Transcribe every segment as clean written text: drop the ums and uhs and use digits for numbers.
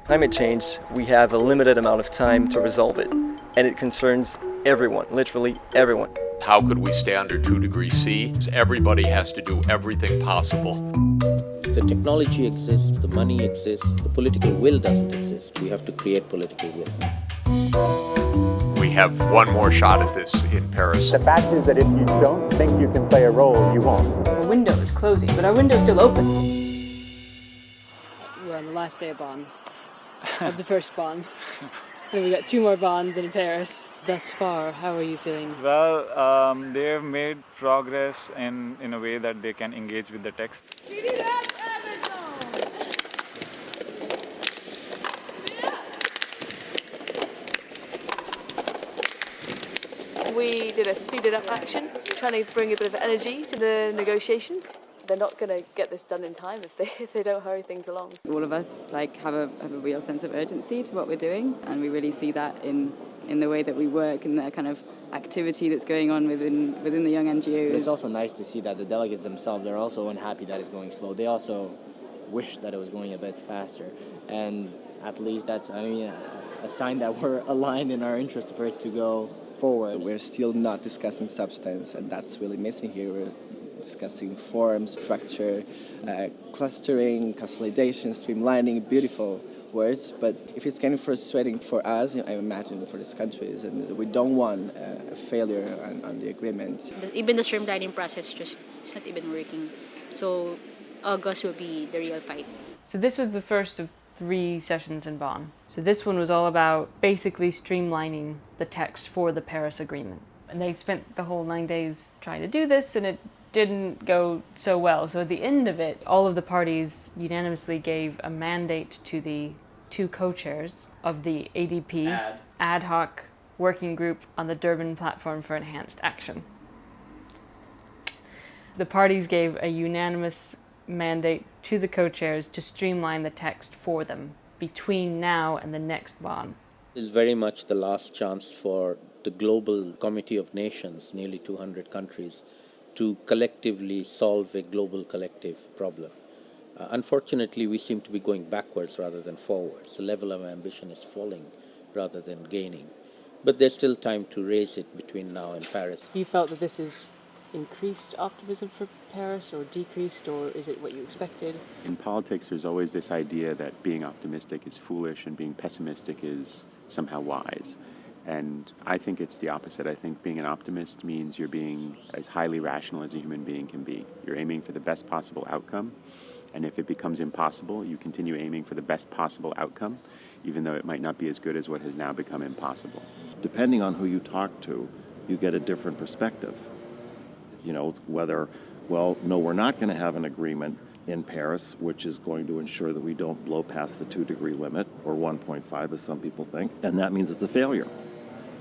Climate change, we have a limited amount of time to resolve it, and it concerns everyone, literally everyone. How could we stay under 2 degrees C? Everybody has to do everything possible. The technology exists, the money exists, the political will doesn't exist. We have to create political will. We have one more shot at this in Paris. The fact is that if you don't think you can play a role, you won't. Our window is closing, but our window's still open. We're on the last day of Bonn, of the first Bonn. And we got 2 more Bonns in Paris. Thus far, how are you feeling? Well, they've made progress in a way that they can engage with the text. We did a speeded up action, trying to bring a bit of energy to the negotiations. They're not going to get this done in time if they don't hurry things along. All of us have a real sense of urgency to what we're doing, and we really see that in the way that we work and the kind of activity that's going on within the young NGOs. It's also nice to see that the delegates themselves are also unhappy that it's going slow. They also wish that it was going a bit faster, and at least that's a sign that we're aligned in our interest for it to go forward. We're still not discussing substance, and that's really missing here. We're discussing form, structure, clustering, consolidation, streamlining, beautiful words. But if it's getting frustrating for us, I imagine for these countries, and we don't want a failure on the agreement. Even the streamlining process it's not even working. So August will be the real fight. So this was the first of 3 sessions in Bonn. So this one was all about basically streamlining the text for the Paris Agreement. And they spent the whole 9 days trying to do this, and it didn't go so well. So at the end of it, all of the parties unanimously gave a mandate to the 2 co-chairs of the ADP ad hoc working group on the Durban Platform for Enhanced Action. The parties gave a unanimous mandate to the co-chairs to streamline the text for them between now and the next Bonn. It is very much the last chance for the global committee of nations, nearly 200 countries, to collectively solve a global collective problem. Unfortunately, we seem to be going backwards rather than forwards. The level of ambition is falling rather than gaining. But there's still time to raise it between now and Paris. You felt that this is increased optimism for Paris, or decreased, or is it what you expected? In politics, there's always this idea that being optimistic is foolish and being pessimistic is somehow wise. And I think it's the opposite. I think being an optimist means you're being as highly rational as a human being can be. You're aiming for the best possible outcome, and if it becomes impossible, you continue aiming for the best possible outcome, even though it might not be as good as what has now become impossible. Depending on who you talk to, you get a different perspective. Whether, no, we're not going to have an agreement in Paris, which is going to ensure that we don't blow past the 2-degree limit, or 1.5 as some people think, and that means it's a failure.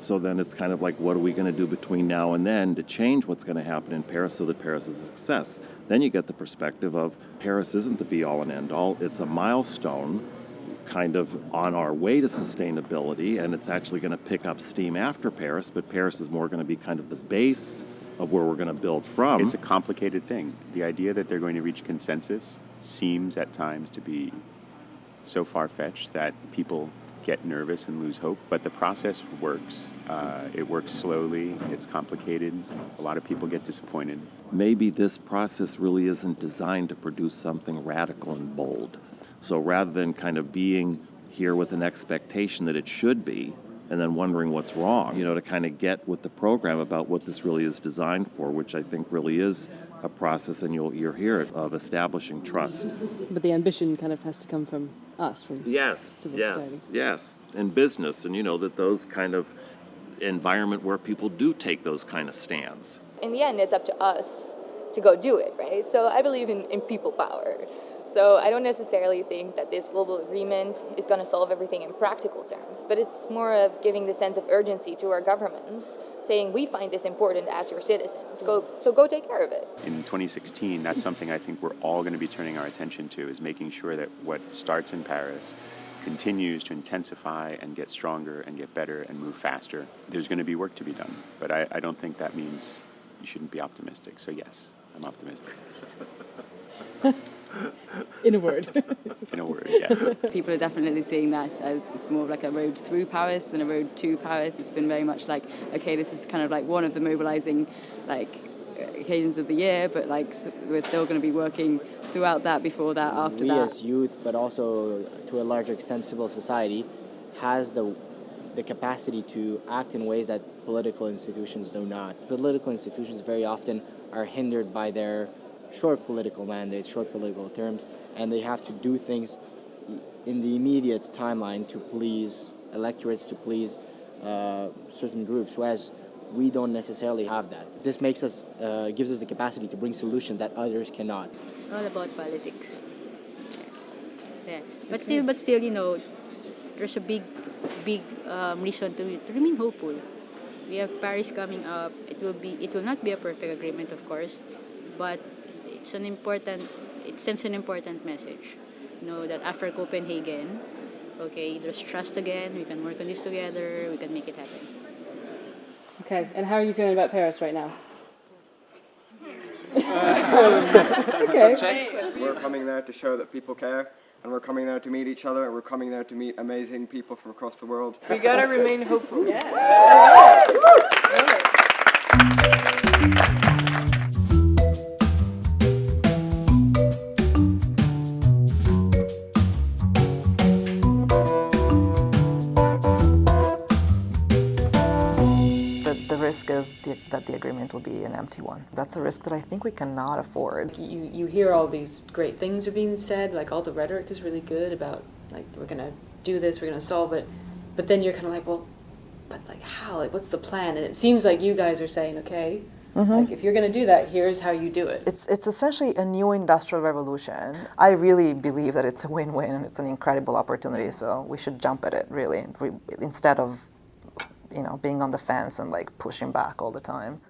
So then it's kind of like, what are we going to do between now and then to change what's going to happen in Paris so that Paris is a success? Then you get the perspective of Paris isn't the be-all and end-all. It's a milestone kind of on our way to sustainability, and it's actually going to pick up steam after Paris, but Paris is more going to be kind of the base of where we're going to build from. It's a complicated thing. The idea that they're going to reach consensus seems at times to be so far-fetched that people get nervous and lose hope, but the process works. It works slowly, it's complicated, a lot of people get disappointed. Maybe this process really isn't designed to produce something radical and bold. So rather than kind of being here with an expectation that it should be, and then wondering what's wrong, to kind of get with the program about what this really is designed for, which I think really is a process, and you'll hear it, of establishing trust. But the ambition kind of has to come from us, from civil society. Yes, and business, and that those kind of environment where people do take those kind of stands. In the end, it's up to us to go do it, right? So I believe in people power. So I don't necessarily think that this global agreement is going to solve everything in practical terms, but it's more of giving the sense of urgency to our governments, saying we find this important as your citizens, so go take care of it. In 2016, that's something I think we're all going to be turning our attention to, is making sure that what starts in Paris continues to intensify and get stronger and get better and move faster. There's going to be work to be done, but I don't think that means you shouldn't be optimistic. So yes, I'm optimistic. In a word. In a word, yes. People are definitely seeing that as it's more of like a road through Paris than a road to Paris. It's been very much like, okay, this is kind of like one of the mobilizing occasions of the year, but we're still going to be working throughout that, before that, after that. We as youth, but also to a larger extent civil society, has the capacity to act in ways that political institutions do not. Political institutions very often are hindered by their short political mandates, short political terms, and they have to do things in the immediate timeline to please electorates, to please certain groups, whereas we don't necessarily have that. This makes us, gives us the capacity to bring solutions that others cannot. It's all about politics. Yeah. But still, you know, there's a big reason to remain hopeful. We have Paris coming up. It will not be a perfect agreement, of course, but it sends an important message. You know, that after Copenhagen, okay, there's trust again. We can work on this together. We can make it happen. Okay, and how are you feeling about Paris right now? Okay. We're coming there to show that people care, and we're coming there to meet each other, and we're coming there to meet amazing people from across the world. We gotta remain hopeful. Yeah. The risk is that the agreement will be an empty one. That's a risk that I think we cannot afford. You hear all these great things are being said, like all the rhetoric is really good about like we're gonna do this, we're gonna solve it, but then you're kind of like, well, but like how? Like what's the plan? And it seems like you guys are saying, okay, like if you're gonna do that, here's how you do it. It's essentially a new industrial revolution. I really believe that it's a win-win and it's an incredible opportunity. So we should jump at it really, instead of being on the fence and like pushing back all the time.